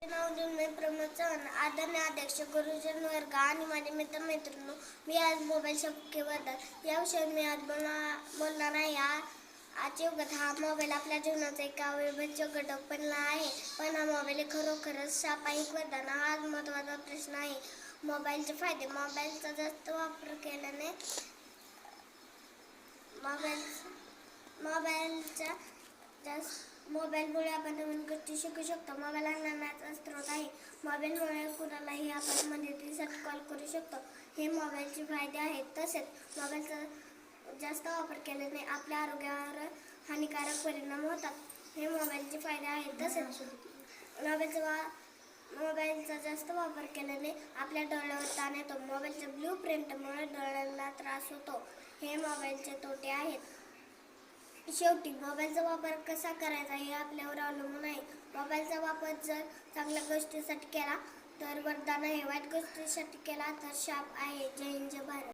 मी प्रमोद चव्हाण, आदरणीय अध्यक्ष, गुरुजन वर्ग आणि माझे मित्रमैत्रिणी. मी आज मोबाईल शक्यबद्दल या विषयावर मी आज बोलणार आहे. आजच्या युगात हा मोबाईल आपल्या जीवनाचा एक अविभाज्य घटक बनला आहे. पण हा मोबाईल खरोखरच सामायिक वरदान हा महत्त्वाचा प्रश्न आहे. मोबाईलचे फायदे. मोबाईलचा जास्त वापर केल्याने मोबाईलमुळे आपण नवीन गोष्टी शिकू शकतो. मोबाईल हा ज्ञानाचा स्रोत आहे. मोबाईलमुळे कुणालाही आपण मदतीसाठी कॉल करू शकतो. हे मोबाईलचे फायदे आहेत. तसेच मोबाईलचा जास्त वापर केल्याने आपल्या आरोग्यावर हानिकारक परिणाम होतात. हे मोबाईलचे फायदे आहेत. तसेच मोबाईलचा जास्त वापर केल्याने आपल्या डोळ्यावर ताण येतो. मोबाईलच्या ब्लू प्रिंटमुळे डोळ्यांना त्रास होतो. हे मोबाईलचे तोटे आहेत. शेवटी मोबाईलचा वापर कसा करायचा हे आपल्यावर अवलंबून आहे. मोबाईलचा वापर जर चांगल्या गोष्टीसाठी केला तर वरदान आहे, वाईट गोष्टीसाठी केला तर शाप आहे. जय हिंद, जय भारत.